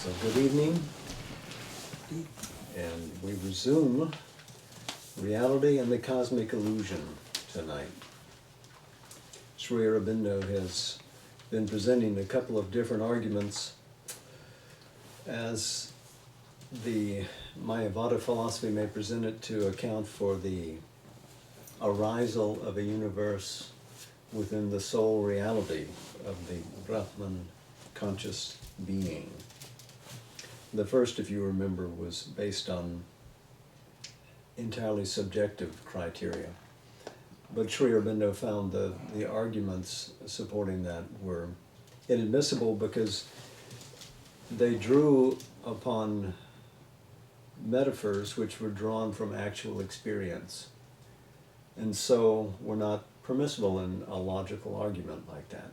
So good evening, and we resume reality and the cosmic illusion tonight. Sri Aurobindo has been presenting a couple of different arguments as the Mayavada philosophy may present it to account for the arisal of a universe within the sole reality of the Brahman conscious being. The first, if you remember, was based on entirely subjective criteria. But Sri Aurobindo found the arguments supporting that were inadmissible because they drew upon metaphors which were drawn from actual experience, and so were not permissible in a logical argument like that.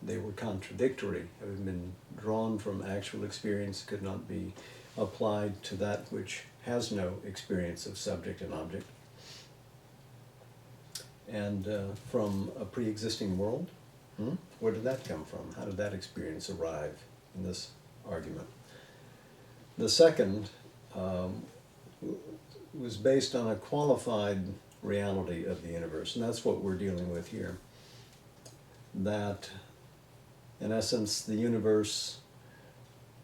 They were contradictory, having been drawn from actual experience, could not be applied to that which has no experience of subject and object. And from a pre-existing world, where did that come from? How did that experience arrive in this argument? The second was based on a qualified reality of the universe, and that's what we're dealing with here. That, in essence, the universe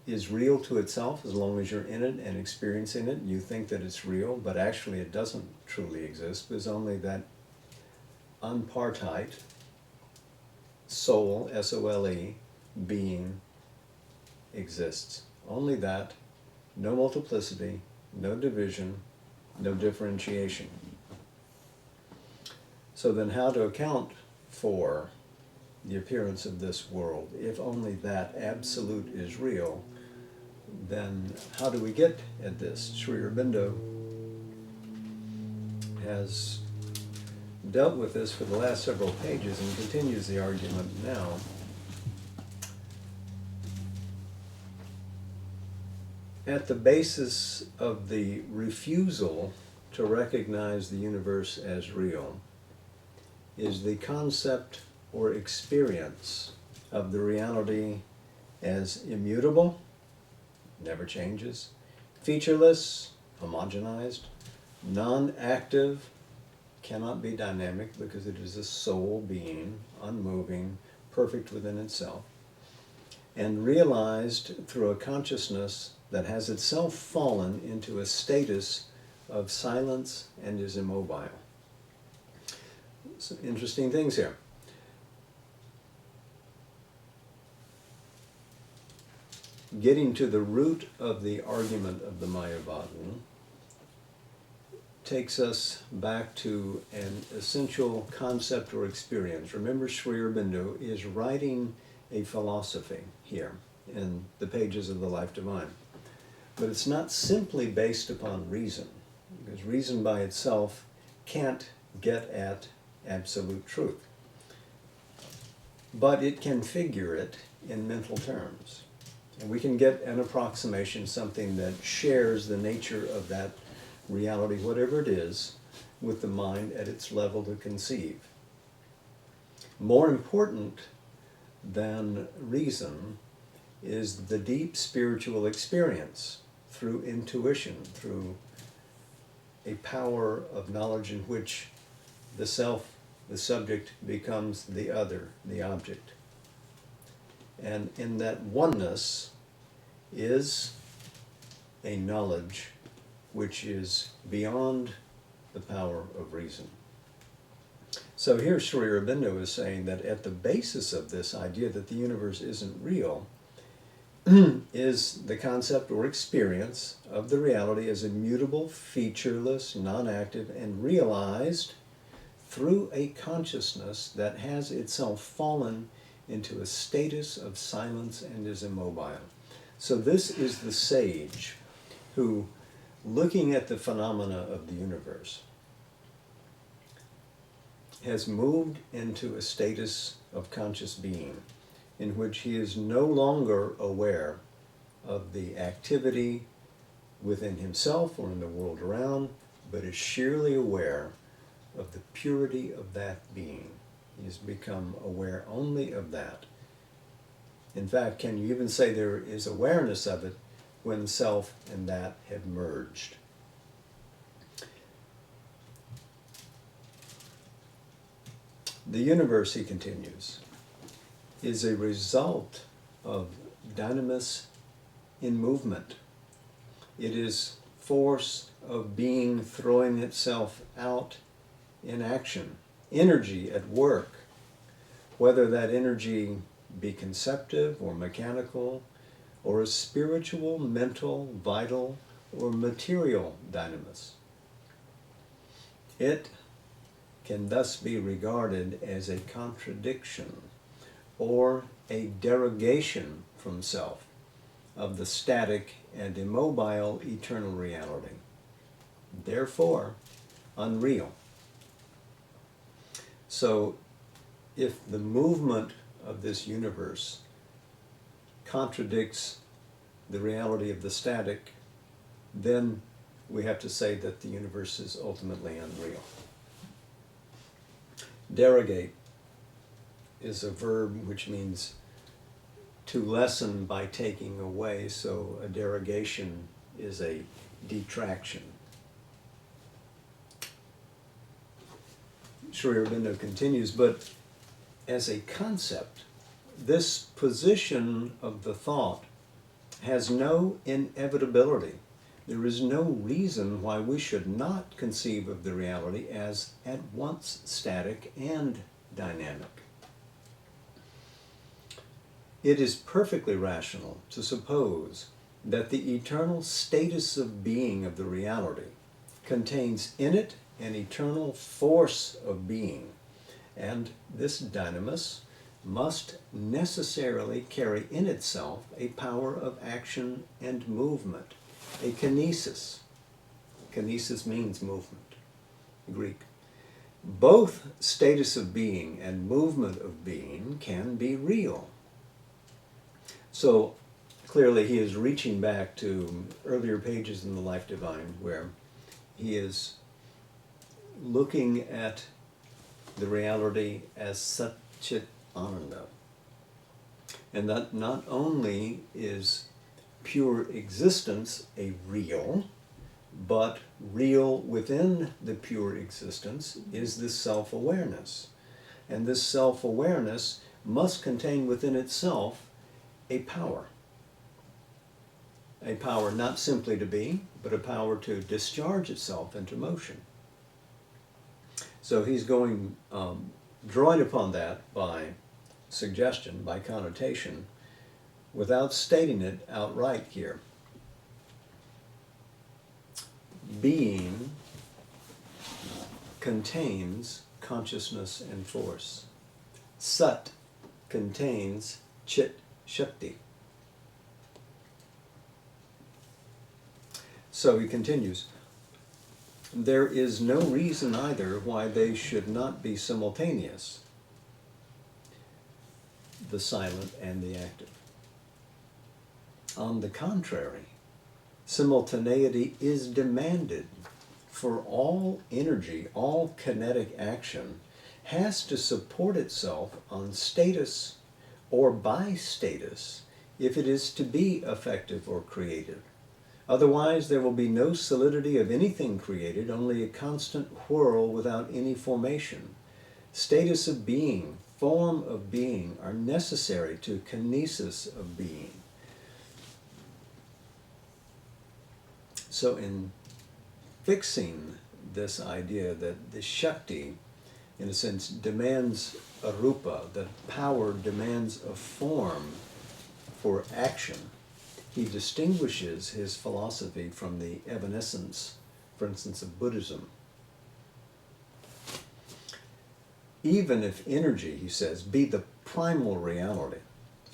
is real to itself as long as you're in it and experiencing it. You think that it's real, but actually it doesn't truly exist, because only that unpartite soul, S-O-L-E, being exists. Only that, no multiplicity, no division, no differentiation. So then how to account for the appearance of this world? If only that absolute is real, then how do we get at this? Sri Aurobindo has dealt with this for the last several pages and continues the argument now. At the basis of the refusal to recognize the universe as real is the concept or experience of the reality as immutable, never changes, featureless, homogenized, non-active, cannot be dynamic because it is a sole being, unmoving, perfect within itself, and realized through a consciousness that has itself fallen into a status of silence and is immobile. Some interesting things here. Getting to the root of the argument of the Mayavadan takes us back to an essential concept or experience. Remember, Sri Aurobindo is writing a philosophy here in the pages of the Life Divine. But it's not simply based upon reason, because reason by itself can't get at absolute truth. But it can figure it in mental terms. And we can get an approximation, something that shares the nature of that reality, whatever it is, with the mind at its level to conceive. More important than reason is the deep spiritual experience through intuition, through a power of knowledge in which the self, the subject, becomes the other, the object. And in that oneness is a knowledge which is beyond the power of reason. So here Sri Aurobindo is saying that at the basis of this idea that the universe isn't real is the concept or experience of the reality as immutable, featureless, non-active, and realized through a consciousness that has itself fallen into a status of silence and is immobile. So this is the sage who, looking at the phenomena of the universe, has moved into a status of conscious being in which he is no longer aware of the activity within himself or in the world around, but is sheerly aware of the purity of that being. He has become aware only of that. In fact, can you even say there is awareness of it when self and that have merged? The universe, he continues, is a result of dynamis in movement. It is force of being throwing itself out in action, energy at work, whether that energy be conceptive or mechanical, or a spiritual, mental, vital, or material dynamis. It can thus be regarded as a contradiction or a derogation from self of the static and immobile eternal reality, therefore unreal. So if the movement of this universe contradicts the reality of the static, then we have to say that the universe is ultimately unreal. Derogate is a verb which means to lessen by taking away, so a derogation is a detraction. Sri Aurobindo continues, but as a concept, this position of the thought has no inevitability. There is no reason why we should not conceive of the reality as at once static and dynamic. It is perfectly rational to suppose that the eternal status of being of the reality contains in it an eternal force of being, and this dynamis must necessarily carry in itself a power of action and movement, a kinesis. Kinesis means movement, Greek. Both status of being and movement of being can be real. So clearly he is reaching back to earlier pages in the Life Divine where he is looking at the reality as Satchit Ananda. And that not only is pure existence a real, but real within the pure existence is this self-awareness. And this self-awareness must contain within itself a power. A power not simply to be, but a power to discharge itself into motion. So he's going, drawing upon that by suggestion, by connotation, without stating it outright here. Being contains consciousness and force. Sat contains chit, shakti. So he continues, there is no reason either why they should not be simultaneous, the silent and the active. On the contrary, simultaneity is demanded, for all energy, all kinetic action has to support itself on status or by status if it is to be effective or creative. Otherwise, there will be no solidity of anything created, only a constant whirl without any formation. Status of being, form of being are necessary to kinesis of being. So in fixing this idea that the Shakti, in a sense, demands a rupa, that power demands a form for action, he distinguishes his philosophy from the evanescence, for instance, of Buddhism. Even if energy, he says, be the primal reality,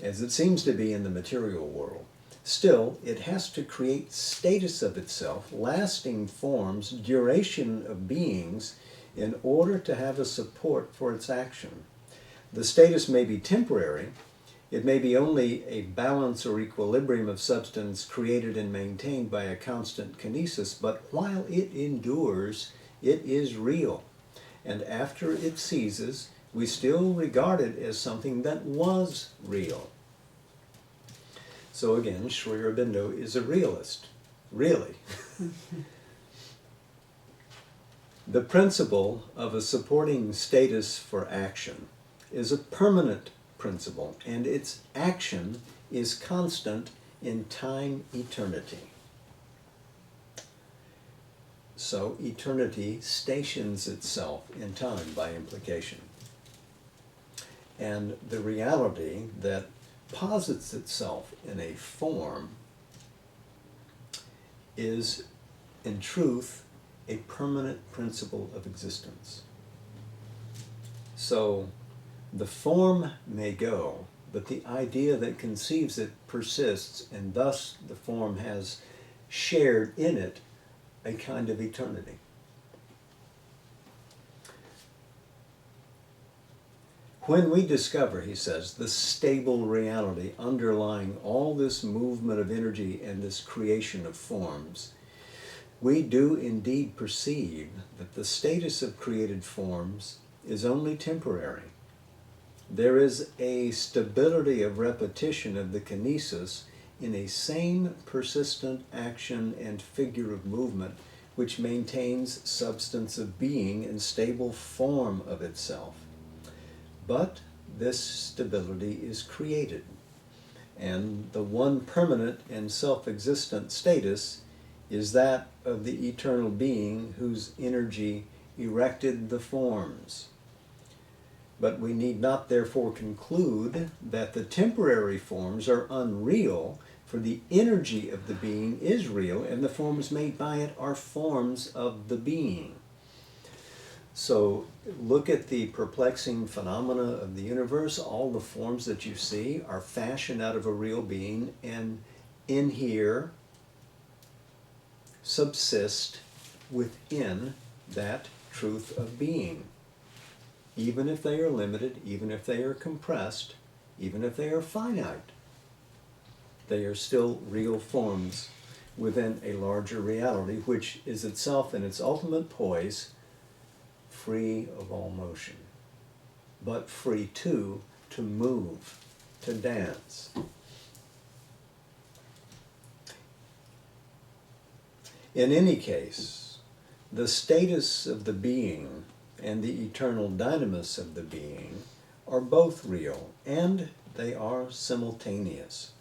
as it seems to be in the material world, still it has to create status of itself, lasting forms, duration of beings, in order to have a support for its action. The status may be temporary. It may be only a balance or equilibrium of substance created and maintained by a constant kinesis, but while it endures, it is real. And after it ceases, we still regard it as something that was real. So again, Sri Aurobindo is a realist, really. The principle of a supporting status for action is a permanent principle, and its action is constant in time eternity. So eternity stations itself in time by implication. And the reality that posits itself in a form is, in truth, a permanent principle of existence. So the form may go, but the idea that conceives it persists, and thus the form has shared in it a kind of eternity. When we discover, he says, the stable reality underlying all this movement of energy and this creation of forms, we do indeed perceive that the status of created forms is only temporary. There is a stability of repetition of the kinesis in a same persistent action and figure of movement which maintains substance of being and stable form of itself. But this stability is created, and the one permanent and self-existent status is that of the eternal being whose energy erected the forms. But we need not therefore conclude that the temporary forms are unreal, for the energy of the being is real, and the forms made by it are forms of the being. So look at the perplexing phenomena of the universe. All the forms that you see are fashioned out of a real being, and in here subsist within that truth of being. Even if they are limited, even if they are compressed, even if they are finite, they are still real forms within a larger reality, which is itself in its ultimate poise, free of all motion, but free too to move, to dance. In any case, the status of the being and the eternal dynamis of the being are both real, and they are simultaneous.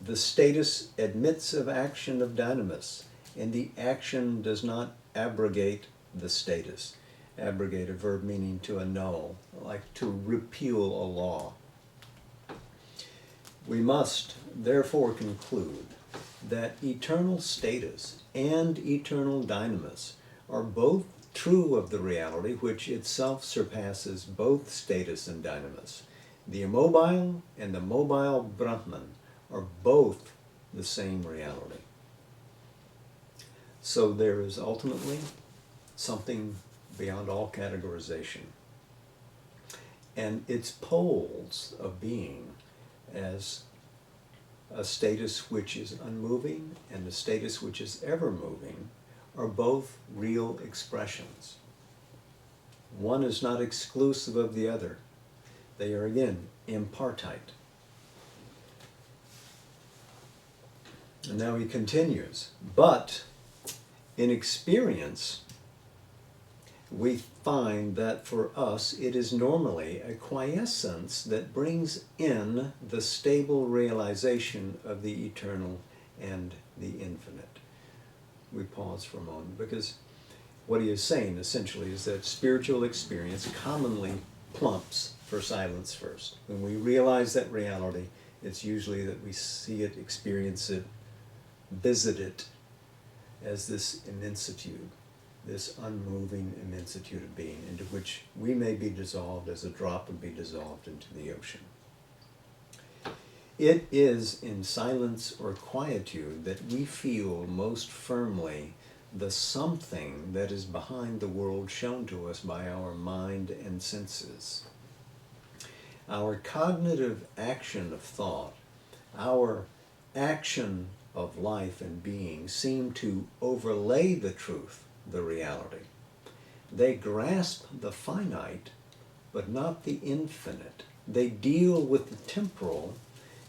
The status admits of action of dynamis, and the action does not abrogate the status. Abrogate, a verb meaning to annul, like to repeal a law. We must therefore conclude that eternal status and eternal dynamis are both true of the reality which itself surpasses both status and dynamis. The immobile and the mobile Brahman are both the same reality. So there is ultimately something beyond all categorization. And its poles of being as a status which is unmoving and a status which is ever moving are both real expressions. One is not exclusive of the other. They are again impartite. And now he continues, but in experience, we find that for us it is normally a quiescence that brings in the stable realization of the eternal and the infinite. We pause for a moment, because what he is saying essentially is that spiritual experience commonly plumps for silence first. When we realize that reality, it's usually that we see it, experience it, visit it as this immensitude, this unmoving immensitude of being, into which we may be dissolved as a drop would be dissolved into the ocean. It is in silence or quietude that we feel most firmly the something that is behind the world shown to us by our mind and senses. Our cognitive action of thought, our action of life and being seem to overlay the truth, the reality. They grasp the finite, but not the infinite. They deal with the temporal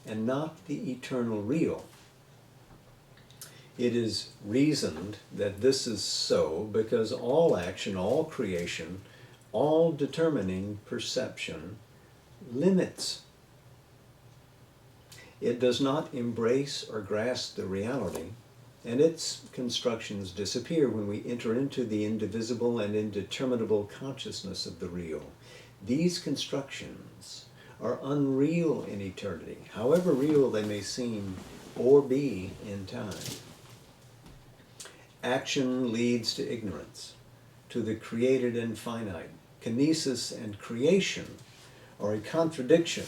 and not the eternal real. It is reasoned that this is so because all action, all creation, all determining perception limits. It does not embrace or grasp the reality, and its constructions disappear when we enter into the indivisible and indeterminable consciousness of the real. These constructions are unreal in eternity, however real they may seem or be in time. Action leads to ignorance, to the created and finite. Kinesis and creation are a contradiction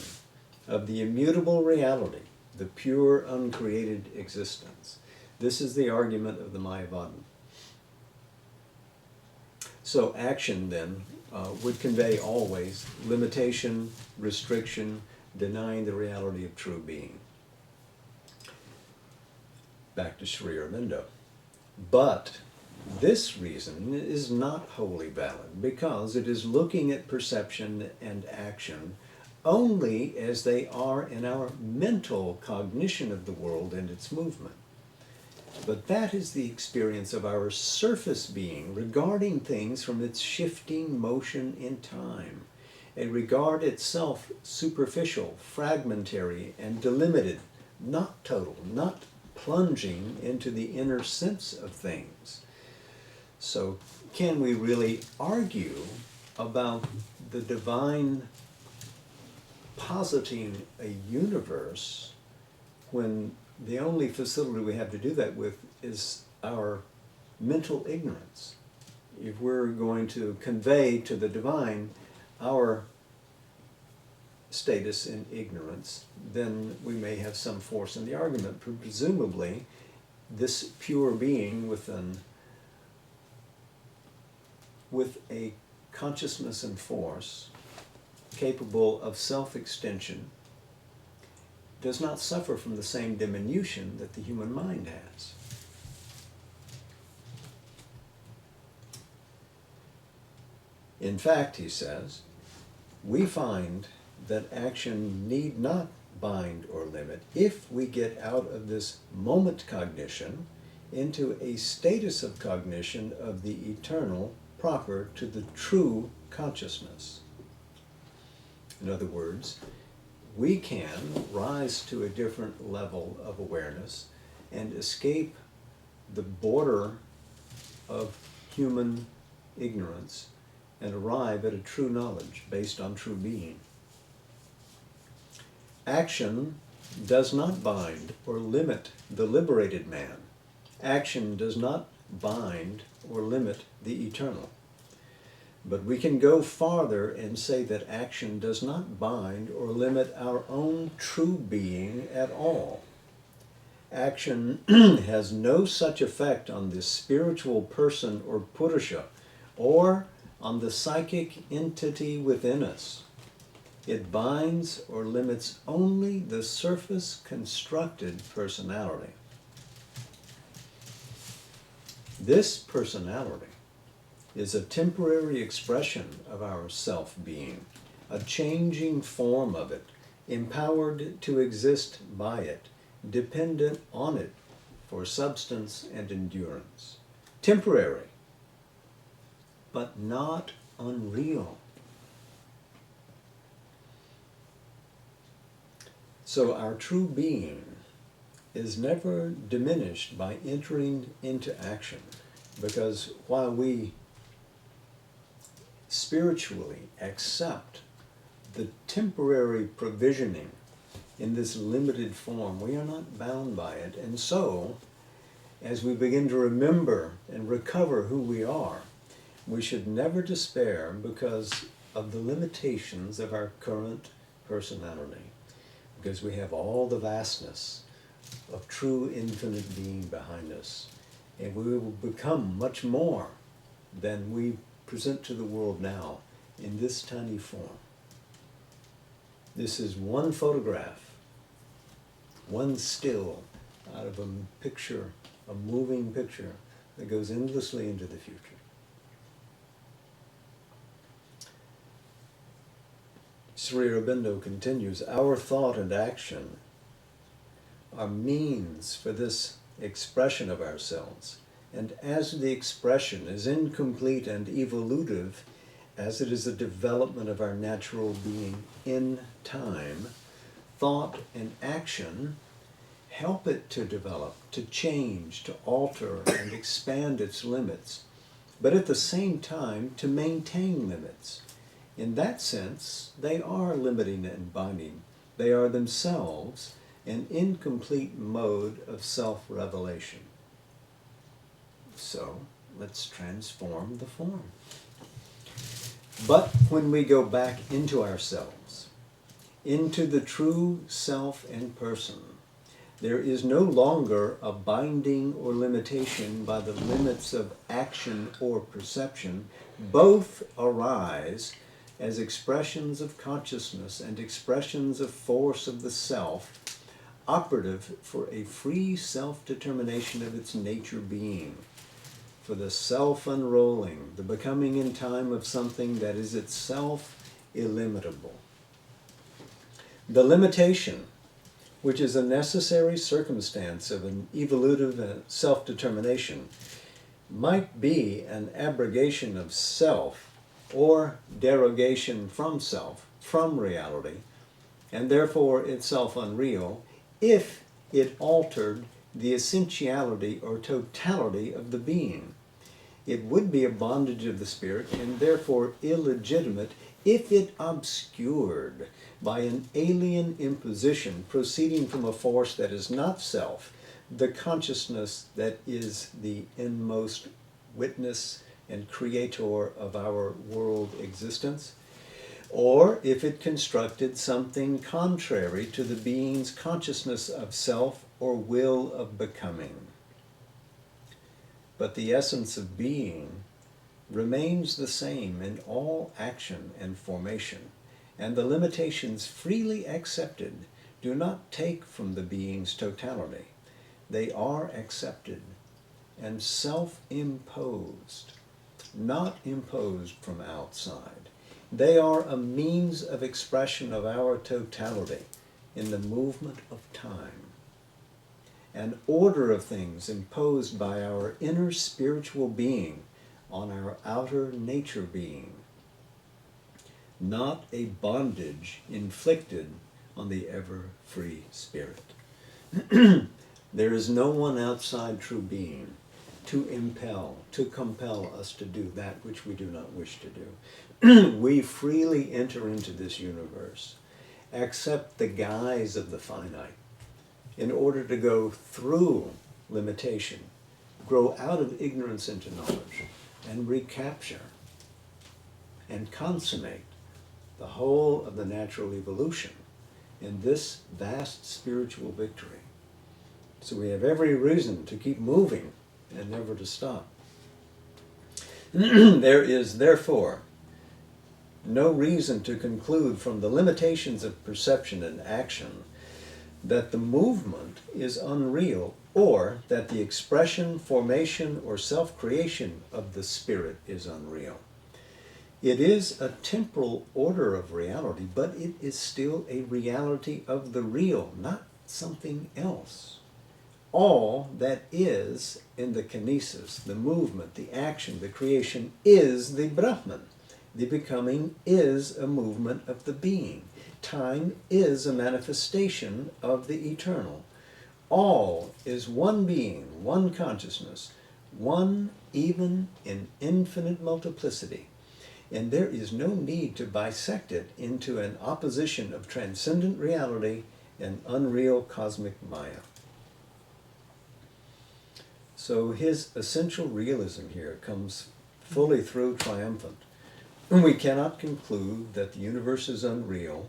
of the immutable reality, the pure, uncreated existence. This is the argument of the Mayavadan. So action then would convey always limitation, restriction, denying the reality of true being. Back to Sri Aurobindo. But this reason is not wholly valid because it is looking at perception and action only as they are in our mental cognition of the world and its movement. But that is the experience of our surface being regarding things from its shifting motion in time, a regard itself superficial, fragmentary, and delimited, not total, not plunging into the inner sense of things. So can we really argue about the divine positing a universe when the only facility we have to do that with is our mental ignorance? If we're going to convey to the divine our status in ignorance, then we may have some force in the argument. Presumably, this pure being with a consciousness and force capable of self-extension does not suffer from the same diminution that the human mind has. In fact, he says, we find that action need not bind or limit if we get out of this moment cognition into a status of cognition of the eternal proper to the true consciousness. In other words, we can rise to a different level of awareness and escape the border of human ignorance and arrive at a true knowledge based on true being. Action does not bind or limit the liberated man. Action does not bind or limit the eternal. But we can go farther and say that action does not bind or limit our own true being at all. Action has no such effect on the spiritual person or purusha, or on the psychic entity within us. It binds or limits only the surface constructed personality. This personality is a temporary expression of our self-being, a changing form of it, empowered to exist by it, dependent on it for substance and endurance. Temporary, but not unreal. So our true being is never diminished by entering into action, because while we spiritually accept the temporary provisioning in this limited form, we are not bound by it. And so, as we begin to remember and recover who we are, we should never despair because of the limitations of our current personality, because we have all the vastness of true infinite being behind us, and we will become much more than we present to the world now in this tiny form. This is one photograph, one still out of a picture, a moving picture that goes endlessly into the future. Sri Aurobindo continues, our thought and action are means for this expression of ourselves. And as the expression is incomplete and evolutive, as it is a development of our natural being in time, thought and action help it to develop, to change, to alter, and expand its limits, but at the same time to maintain limits. In that sense, they are limiting and binding. They are themselves an incomplete mode of self-revelation. So, let's transform the form. But when we go back into ourselves, into the true self and person, there is no longer a binding or limitation by the limits of action or perception. Both arise as expressions of consciousness and expressions of force of the self, operative for a free self-determination of its nature being, for the self-unrolling, the becoming in time of something that is itself illimitable. The limitation, which is a necessary circumstance of an evolutive self-determination, might be an abrogation of self or derogation from self, from reality, and therefore itself unreal, if it altered the essentiality or totality of the being. It would be a bondage of the spirit and therefore illegitimate if it obscured by an alien imposition proceeding from a force that is not self, the consciousness that is the inmost witness and creator of our world existence, or if it constructed something contrary to the being's consciousness of self or will of becoming. But the essence of being remains the same in all action and formation, and the limitations freely accepted do not take from the being's totality. They are accepted and self-imposed, not imposed from outside. They are a means of expression of our totality in the movement of time, an order of things imposed by our inner spiritual being on our outer nature being, not a bondage inflicted on the ever-free spirit. There is no one outside true being to impel, to compel us to do that which we do not wish to do. We freely enter into this universe, accept the guise of the finite, in order to go through limitation, grow out of ignorance into knowledge, and recapture and consummate the whole of the natural evolution in this vast spiritual victory. So we have every reason to keep moving and never to stop. There is therefore no reason to conclude from the limitations of perception and action that the movement is unreal, or that the expression, formation, or self-creation of the spirit is unreal. It is a temporal order of reality, but it is still a reality of the real, not something else. All that is in the kinesis, the movement, the action, the creation, is the Brahman. The becoming is a movement of the being. Time is a manifestation of the eternal. All is one being, one consciousness, one even in infinite multiplicity. And there is no need to bisect it into an opposition of transcendent reality and unreal cosmic Maya. So his essential realism here comes fully through triumphant. We cannot conclude that the universe is unreal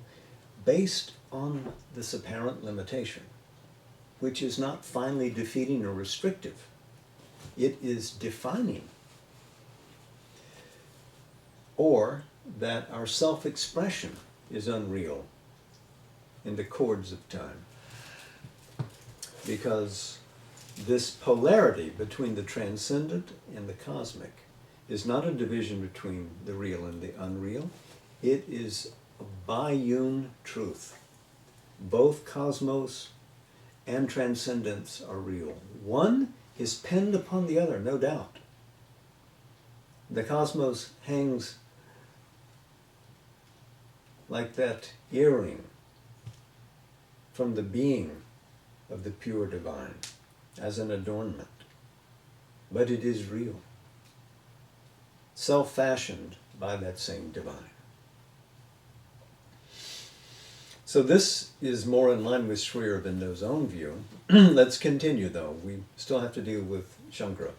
based on this apparent limitation, which is not finally defeating or restrictive. It is defining. Or that our self-expression is unreal in the chords of time. Because this polarity between the transcendent and the cosmic is not a division between the real and the unreal. It is a biune truth. Both cosmos and transcendence are real. One is pinned upon the other, no doubt. The cosmos hangs like that earring from the being of the pure divine as an adornment. But it is real, self-fashioned by that same divine. So this is more in line with Sri Aurobindo's own view. Let's continue though. We still have to deal with Shankara.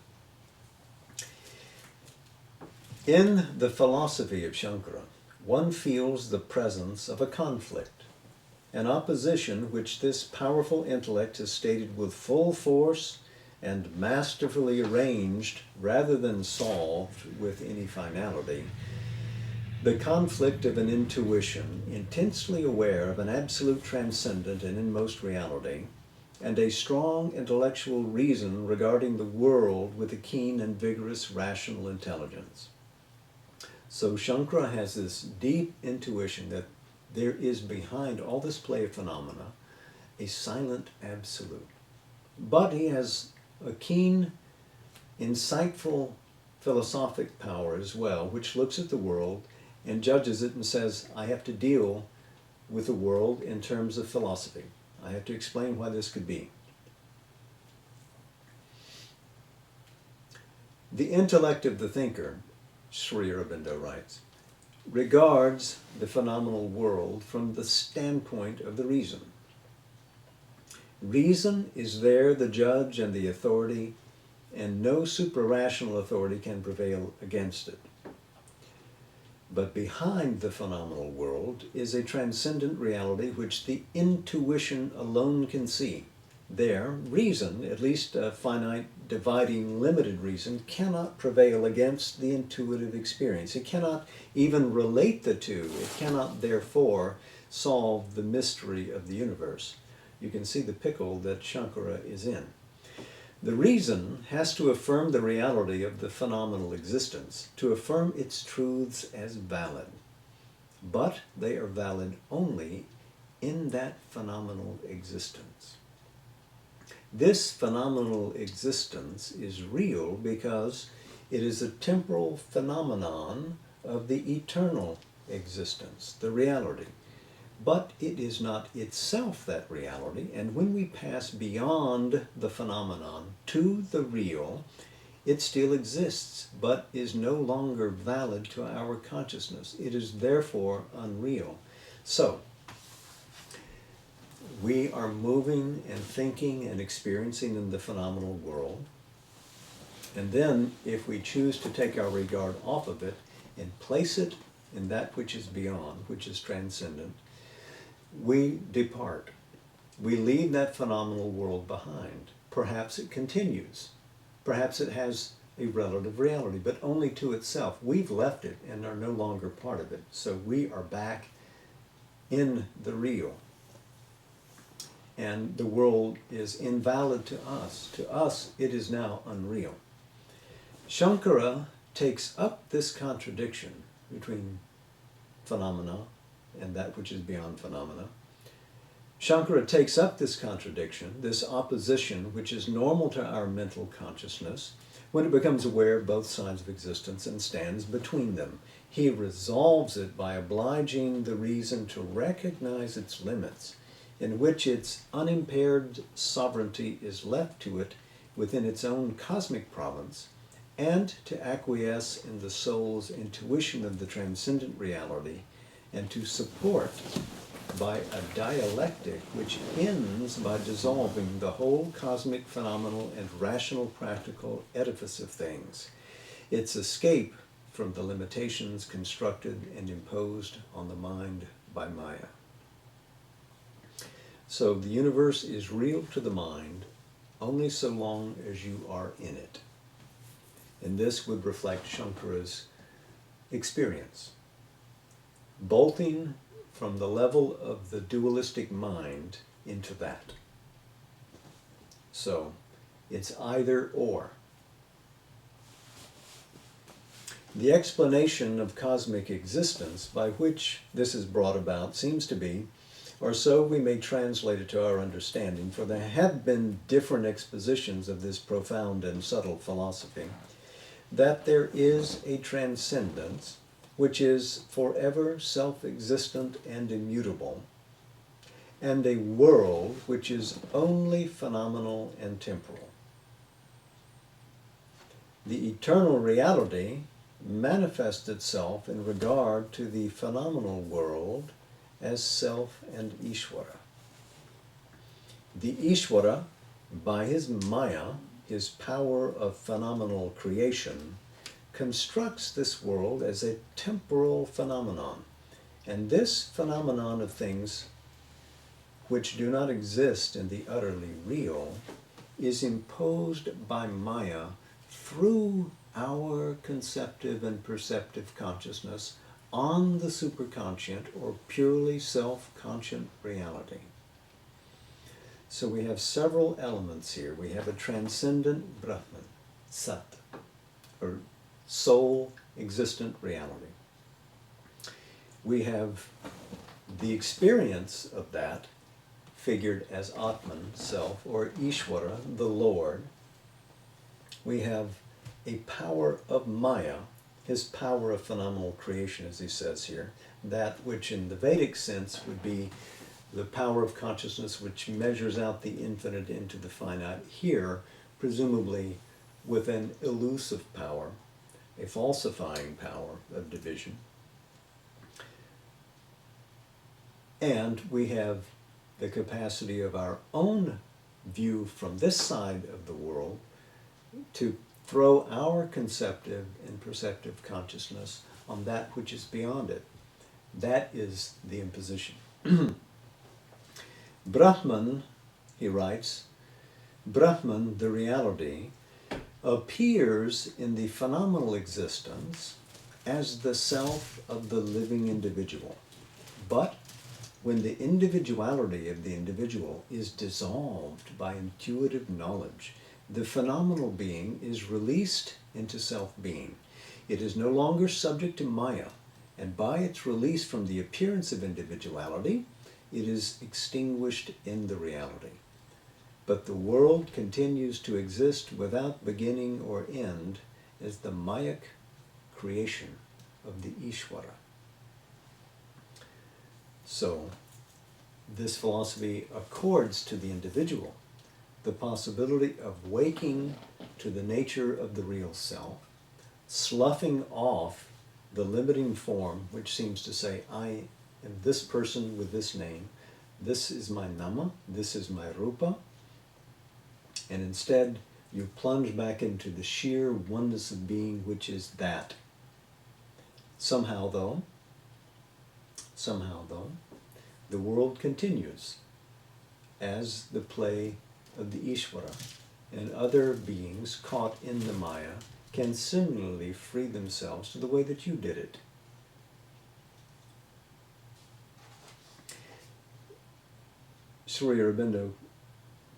In the philosophy of Shankara, one feels the presence of a conflict, an opposition which this powerful intellect has stated with full force and masterfully arranged rather than solved with any finality. The conflict of an intuition, intensely aware of an absolute transcendent and inmost reality, and a strong intellectual reason regarding the world with a keen and vigorous rational intelligence. So Shankara has this deep intuition that there is behind all this play of phenomena a silent absolute. But he has a keen, insightful philosophic power as well, which looks at the world and judges it and says, I have to deal with the world in terms of philosophy. I have to explain why this could be. The intellect of the thinker, Sri Aurobindo writes, regards the phenomenal world from the standpoint of the reason. Reason is there the judge and the authority, and no suprarational authority can prevail against it. But behind the phenomenal world is a transcendent reality which the intuition alone can see. There, reason, at least a finite, dividing, limited reason, cannot prevail against the intuitive experience. It cannot even relate the two. It cannot, therefore, solve the mystery of the universe. You can see the pickle that Shankara is in. The reason has to affirm the reality of the phenomenal existence, to affirm its truths as valid. But they are valid only in that phenomenal existence. This phenomenal existence is real because it is a temporal phenomenon of the eternal existence, the reality. But it is not itself that reality, and when we pass beyond the phenomenon to the real, it still exists, but is no longer valid to our consciousness. It is therefore unreal. So, we are moving and thinking and experiencing in the phenomenal world, and then if we choose to take our regard off of it and place it in that which is beyond, which is transcendent, we depart. We leave that phenomenal world behind. Perhaps it continues. Perhaps it has a relative reality, but only to itself. We've left it and are no longer part of it. So we are back in the real. And the world is invalid to us. To us, it is now unreal. Shankara takes up this contradiction between phenomena and that which is beyond phenomena. Shankara takes up this contradiction, this opposition, which is normal to our mental consciousness, when it becomes aware of both sides of existence and stands between them. He resolves it by obliging the reason to recognize its limits, in which its unimpaired sovereignty is left to it within its own cosmic province, and to acquiesce in the soul's intuition of the transcendent reality, and to support by a dialectic which ends by dissolving the whole cosmic phenomenal and rational practical edifice of things, its escape from the limitations constructed and imposed on the mind by Maya. So the universe is real to the mind only so long as you are in it. And this would reflect Shankara's experience. Bolting from the level of the dualistic mind into that. So, it's either or. The explanation of cosmic existence by which this is brought about seems to be Or so we may translate it to our understanding, for there have been different expositions of this profound and subtle philosophy, that there is a transcendence which is forever self-existent and immutable, and a world which is only phenomenal and temporal. The eternal reality manifests itself in regard to the phenomenal world as self and Ishvara. The Ishvara, by his Maya, his power of phenomenal creation, constructs this world as a temporal phenomenon. And this phenomenon of things which do not exist in the utterly real is imposed by Maya through our conceptive and perceptive consciousness on the superconscient or purely self-conscient reality. So we have several elements here. We have a transcendent Brahman, Sat, or soul existent reality. We have the experience of that figured as Atman, self, or Ishvara, the Lord. We have a power of Maya, his power of phenomenal creation, as he says here, that which in the Vedic sense would be the power of consciousness which measures out the infinite into the finite. Here, presumably with an elusive power, a falsifying power of division. And we have the capacity of our own view from this side of the world to throw our conceptive and perceptive consciousness on that which is beyond it. That is the imposition. Brahman, he writes, Brahman, the reality, appears in the phenomenal existence as the self of the living individual. But when the individuality of the individual is dissolved by intuitive knowledge, the phenomenal being is released into self-being. It is no longer subject to Maya, and by its release from the appearance of individuality, it is extinguished in the reality. But the world continues to exist without beginning or end as the Mayic creation of the Ishvara. So, this philosophy accords to the individual the possibility of waking to the nature of the real self, sloughing off the limiting form which seems to say, I am this person with this name, this is my nama, this is my rupa, and instead you plunge back into the sheer oneness of being which is that. Somehow though, the world continues as the play of the Ishvara, and other beings caught in the Maya can similarly free themselves to the way that you did it. Sri Aurobindo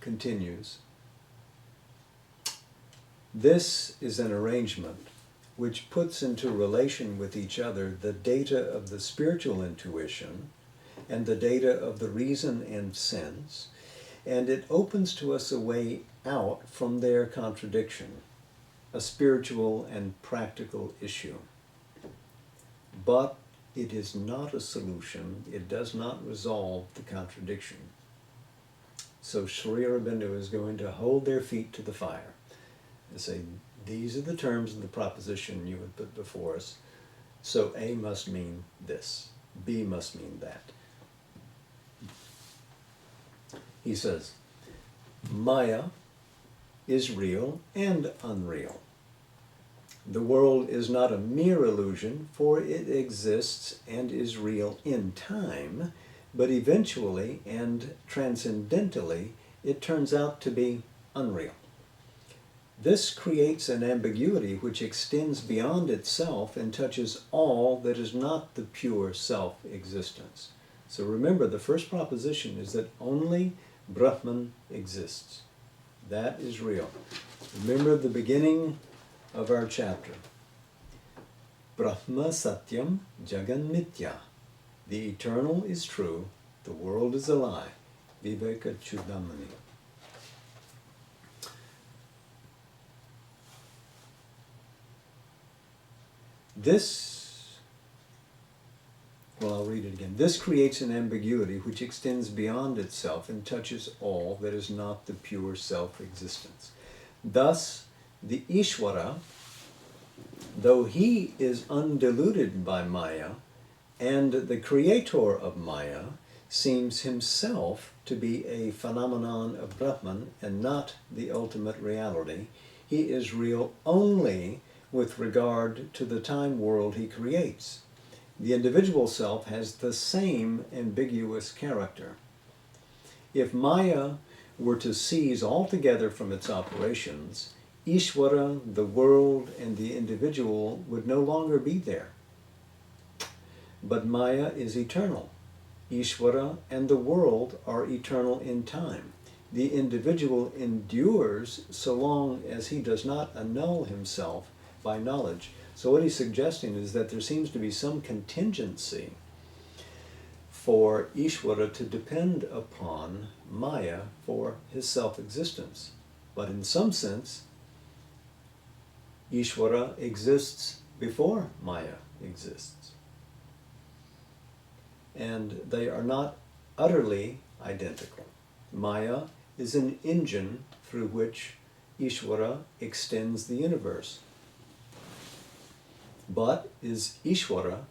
continues, this is an arrangement which puts into relation with each other the data of the spiritual intuition and the data of the reason and sense, and it opens to us a way out from their contradiction, a spiritual and practical issue. But it is not a solution, it does not resolve the contradiction. So Sri Aurobindo is going to hold their feet to the fire and say, these are the terms of the proposition you would put before us, so A must mean this, B must mean that. He says, Maya is real and unreal. The world is not a mere illusion, for it exists and is real in time, but eventually and transcendentally it turns out to be unreal. This creates an ambiguity which extends beyond itself and touches all that is not the pure self-existence. So remember, the first proposition is that only Brahman exists. That is real. Remember the beginning of our chapter. Brahma Satyam Jagan Mithya. The eternal is true, The world is a lie. Viveka Chudamani. I'll read it again. This creates an ambiguity which extends beyond itself and touches all that is not the pure self-existence. Thus, the Ishvara, though he is undiluted by Maya, and the creator of Maya, seems himself to be a phenomenon of Brahman and not the ultimate reality. He is real only with regard to the time world he creates. The individual self has the same ambiguous character. If Maya were to cease altogether from its operations, Ishvara, the world, and the individual would no longer be there. But Maya is eternal. Ishvara and the world are eternal in time. The individual endures so long as he does not annul himself by knowledge. So what he's suggesting is that there seems to be some contingency for Ishvara to depend upon Maya for his self-existence. But in some sense, Ishvara exists before Maya exists. And they are not utterly identical. Maya is an engine through which Ishvara extends the universe. But is Ishvara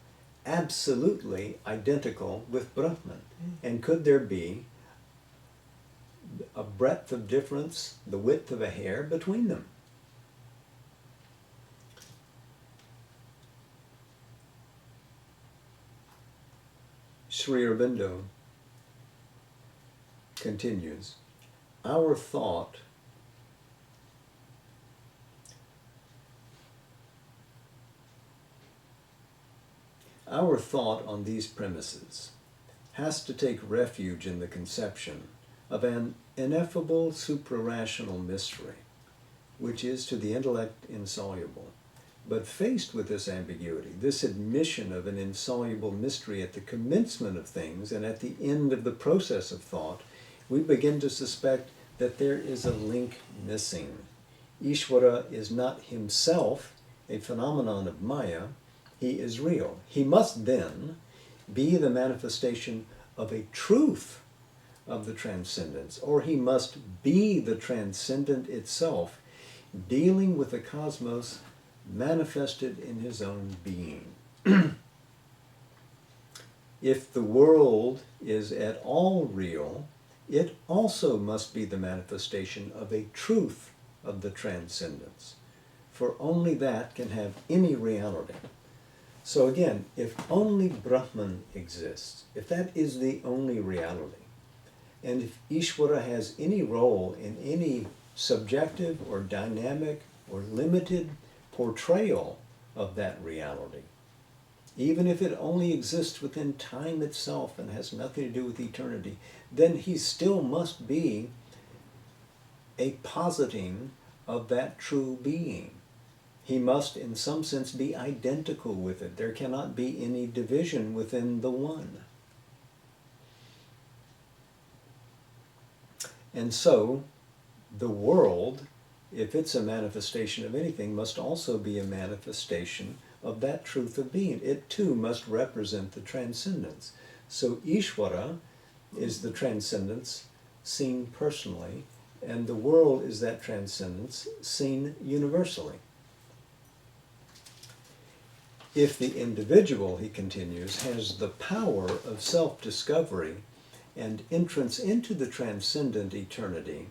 absolutely identical with Brahman? And could there be a breadth of difference, the width of a hair between them? Sri Aurobindo continues, our thought on these premises has to take refuge in the conception of an ineffable suprarational mystery, which is to the intellect insoluble. But faced with this ambiguity, this admission of an insoluble mystery at the commencement of things and at the end of the process of thought, we begin to suspect that there is a link missing. Ishvara is not himself a phenomenon of Maya. He is real. He must then be the manifestation of a truth of the transcendence, or he must be the transcendent itself, dealing with the cosmos manifested in his own being. If the world is at all real, it also must be the manifestation of a truth of the transcendence, for only that can have any reality. So again, if only Brahman exists, if that is the only reality, and if Ishvara has any role in any subjective or dynamic or limited portrayal of that reality, even if it only exists within time itself and has nothing to do with eternity, then he still must be a positing of that true being. He must, in some sense, be identical with it. There cannot be any division within the one. And so, the world, if it's a manifestation of anything, must also be a manifestation of that truth of being. It too must represent the transcendence. So Ishvara is the transcendence seen personally, and the world is that transcendence seen universally. If the individual, he continues, has the power of self-discovery and entrance into the transcendent eternity,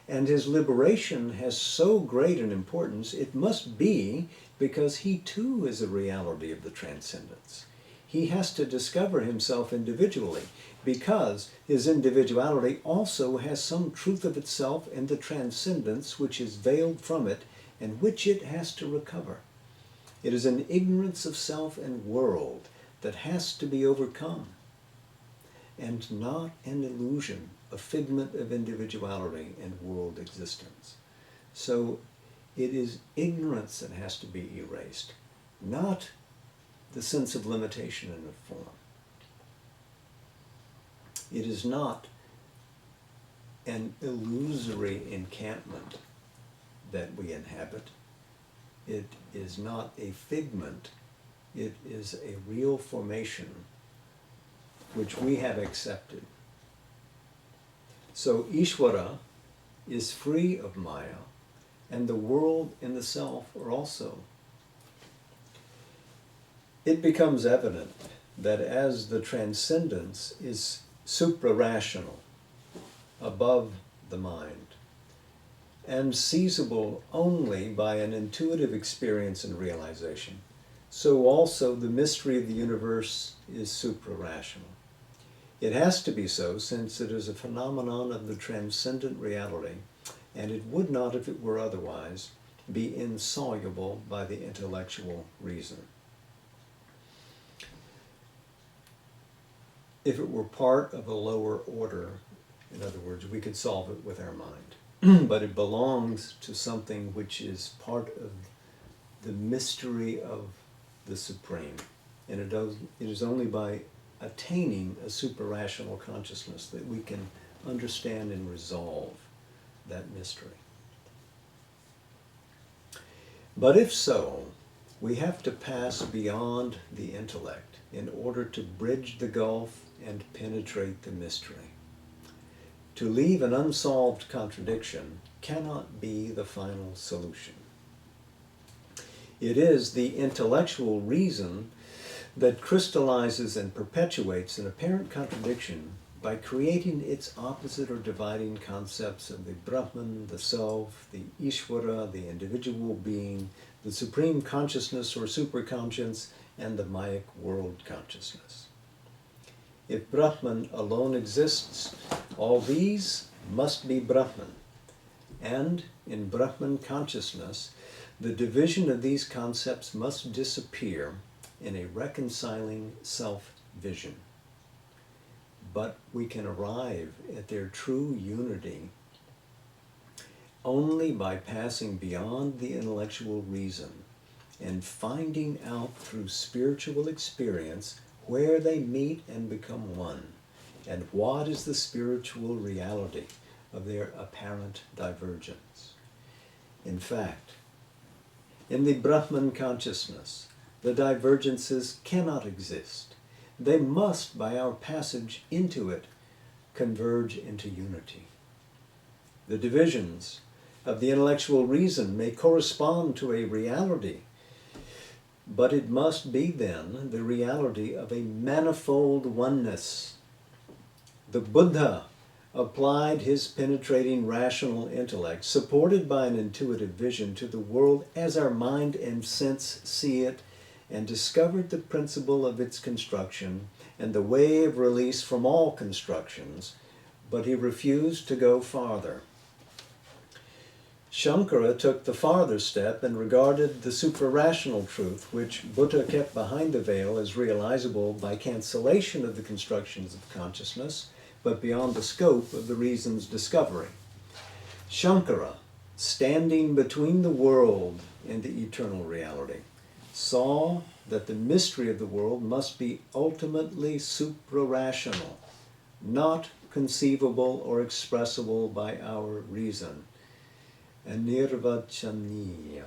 and his liberation has so great an importance, it must be because he too is a reality of the transcendence. He has to discover himself individually, because his individuality also has some truth of itself in the transcendence which is veiled from it and which it has to recover. It is an ignorance of self and world that has to be overcome, and not an illusion, a figment of individuality and world existence. So it is ignorance that has to be erased, not the sense of limitation in a form. It is not an illusory encampment that we inhabit. It is not a figment. It is a real formation which we have accepted. So Ishvara is free of Maya, and the world and the self are also. It becomes evident that as the transcendence is supra-rational, above the mind, and seizable only by an intuitive experience and realization, so also the mystery of the universe is supra-rational. It has to be so since it is a phenomenon of the transcendent reality, and it would not, if it were otherwise, be insoluble by the intellectual reason. If it were part of a lower order, in other words, we could solve it with our mind. But it belongs to something which is part of the mystery of the Supreme. And it is only by attaining a super-rational consciousness that we can understand and resolve that mystery. But if so, we have to pass beyond the intellect in order to bridge the gulf and penetrate the mystery. To leave an unsolved contradiction cannot be the final solution. It is the intellectual reason that crystallizes and perpetuates an apparent contradiction by creating its opposite or dividing concepts of the Brahman, the self, the Ishvara, the individual being, the supreme consciousness or superconscience, and the Mayic world consciousness. If Brahman alone exists, all these must be Brahman. And in Brahman consciousness, the division of these concepts must disappear in a reconciling self-vision. But we can arrive at their true unity only by passing beyond the intellectual reason and finding out through spiritual experience where they meet and become one, and what is the spiritual reality of their apparent divergence. In fact, in the Brahman consciousness, the divergences cannot exist. They must, by our passage into it, converge into unity. The divisions of the intellectual reason may correspond to a reality, but it must be then the reality of a manifold oneness. The Buddha applied his penetrating rational intellect, supported by an intuitive vision, to the world as our mind and sense see it, and discovered the principle of its construction and the way of release from all constructions, but he refused to go farther. Shankara took the farther step and regarded the supra-rational truth, which Buddha kept behind the veil, as realizable by cancellation of the constructions of consciousness, but beyond the scope of the reason's discovery. Shankara, standing between the world and the eternal reality, saw that the mystery of the world must be ultimately supra-rational, not conceivable or expressible by our reason, anirvachaniya.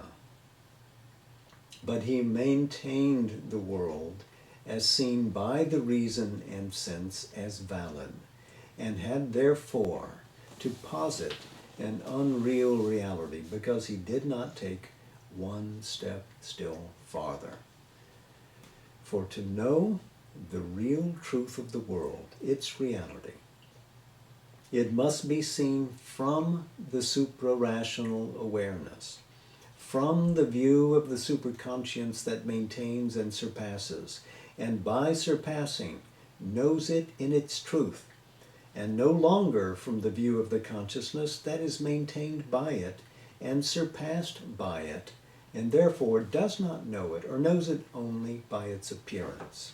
But he maintained the world as seen by the reason and sense as valid, and had therefore to posit an unreal reality because he did not take one step still farther. For to know the real truth of the world, its reality, it must be seen from the supra-rational awareness, from the view of the superconscience that maintains and surpasses, and by surpassing knows it in its truth, and no longer from the view of the consciousness that is maintained by it and surpassed by it, and therefore does not know it or knows it only by its appearance.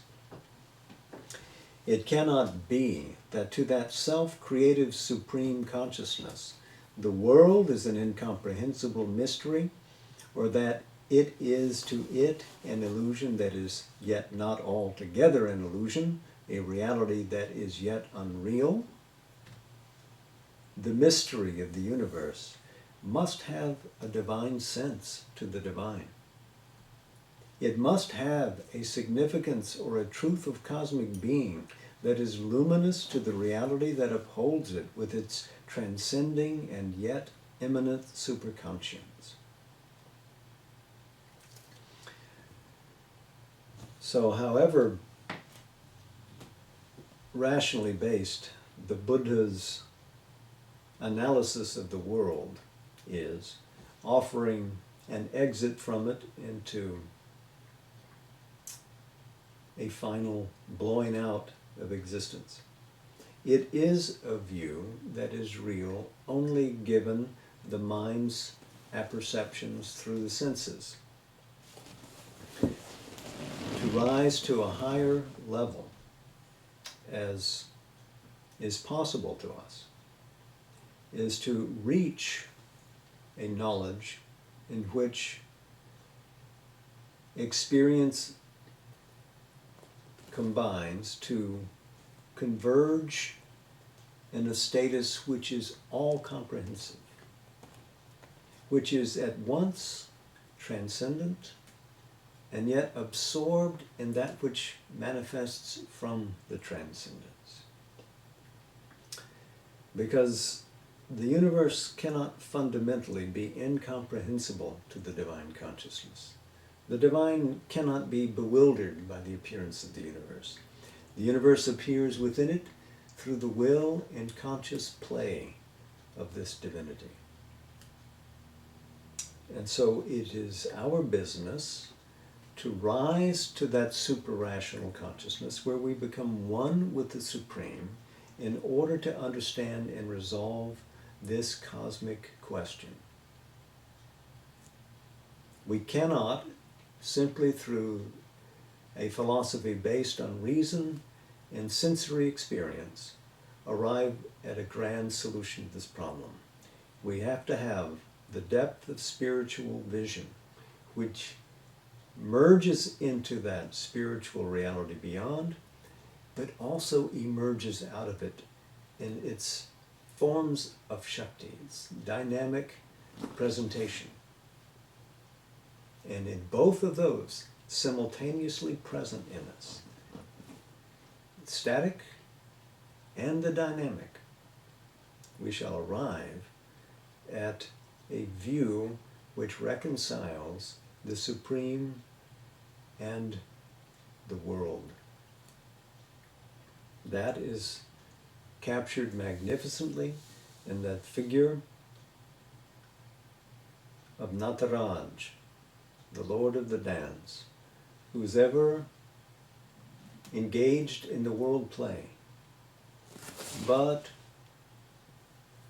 It cannot be that to that self-creative supreme consciousness, the world is an incomprehensible mystery, or that it is to it an illusion that is yet not altogether an illusion, a reality that is yet unreal, the mystery of the universe must have a divine sense to the divine. It must have a significance or a truth of cosmic being that is luminous to the reality that upholds it with its transcending and yet immanent superconscience. So, however rationally based the Buddha's analysis of the world is, offering an exit from it into a final blowing out of existence, it is a view that is real only given the mind's apperceptions through the senses. To rise to a higher level, as is possible to us, is to reach a knowledge in which experience combines to converge in a status which is all comprehensive, which is at once transcendent and yet absorbed in that which manifests from the transcendence. Because the universe cannot fundamentally be incomprehensible to the divine consciousness. The divine cannot be bewildered by the appearance of the universe. The universe appears within it through the will and conscious play of this divinity. And so it is our business to rise to that super-rational consciousness where we become one with the Supreme in order to understand and resolve this cosmic question. We cannot, simply through a philosophy based on reason and sensory experience, arrive at a grand solution to this problem. We have to have the depth of spiritual vision, which merges into that spiritual reality beyond, but also emerges out of it in its forms of Shakti, its dynamic presentation. And in both of those, simultaneously present in us, the static and the dynamic, we shall arrive at a view which reconciles the Supreme and the world. That is captured magnificently in that figure of Nataraj, the Lord of the Dance, who's ever engaged in the world play, but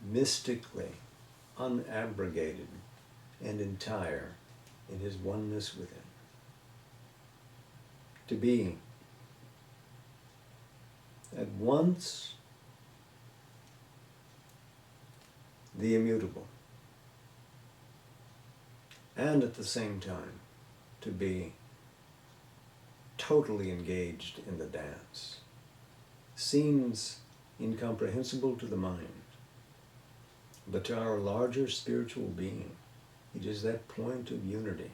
mystically unabrogated and entire in his oneness within. To be at once the immutable and at the same time to be totally engaged in the dance seems incomprehensible to the mind, but to our larger spiritual being, it is that point of unity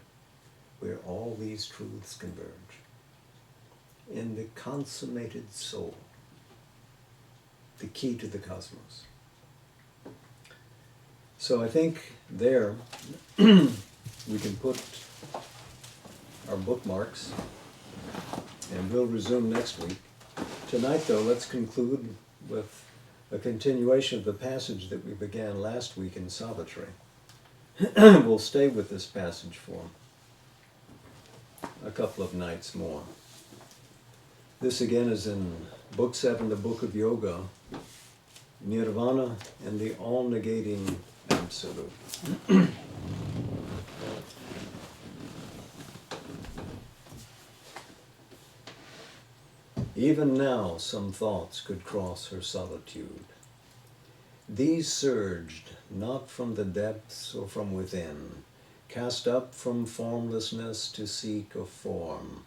where all these truths converge in the consummated soul, the key to the cosmos. So I think there we can put our bookmarks, and we'll resume next week. Tonight, though, let's conclude with a continuation of the passage that we began last week in Savitri. We'll stay with this passage for a couple of nights more. This again is in Book 7, the Book of Yoga, Nirvana and the all-negating Absolute. Even now some thoughts could cross her solitude. These surged not from the depths or from within, cast up from formlessness to seek a form,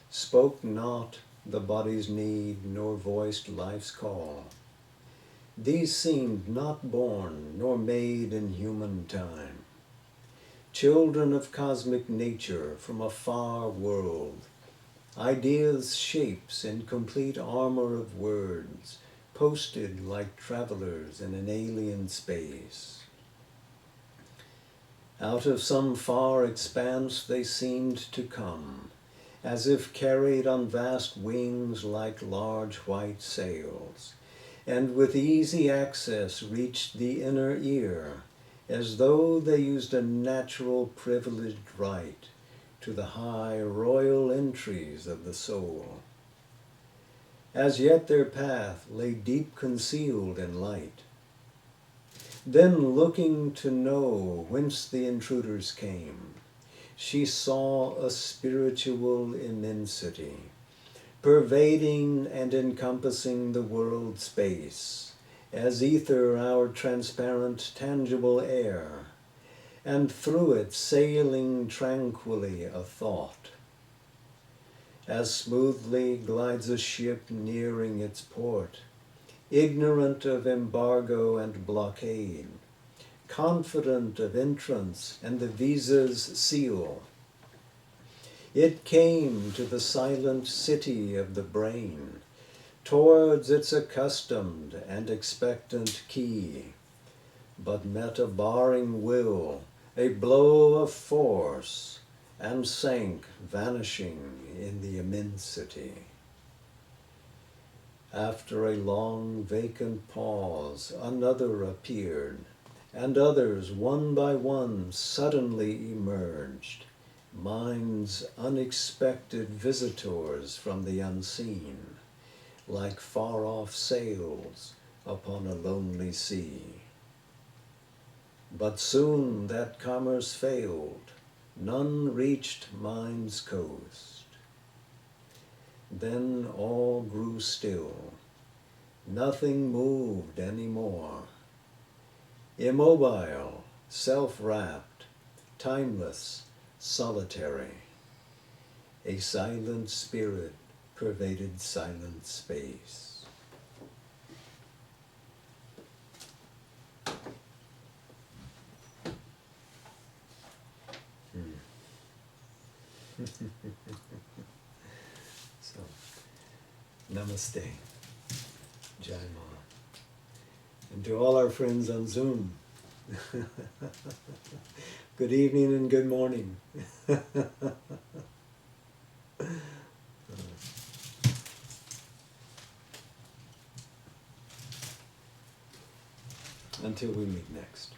spoke not the body's need, nor voiced life's call. These seemed not born, nor made in human time. Children of cosmic nature from a far world, ideas, shapes in complete armor of words, posted like travelers in an alien space. Out of some far expanse they seemed to come, as if carried on vast wings like large white sails, and with easy access reached the inner ear, as though they used a natural privileged right to the high royal entries of the soul. As yet their path lay deep concealed in light. Then, looking to know whence the intruders came, she saw a spiritual immensity, pervading and encompassing the world space, as ether our transparent, tangible air, and through it sailing tranquilly a thought. As smoothly glides a ship nearing its port, ignorant of embargo and blockade, confident of entrance and the visa's seal. It came to the silent city of the brain, towards its accustomed and expectant key, but met a barring will, a blow of force, and sank, vanishing in the immensity. After a long vacant pause, another appeared, and others, one by one, suddenly emerged, minds unexpected visitors from the unseen, like far-off sails upon a lonely sea. But soon that commerce failed, none reached mind's coast. Then all grew still, nothing moved any more. Immobile, self-wrapped, timeless, solitary, a silent spirit pervaded silent space. So, namaste, Jai Ma. And to all our friends on Zoom, good evening and good morning. Until we meet next.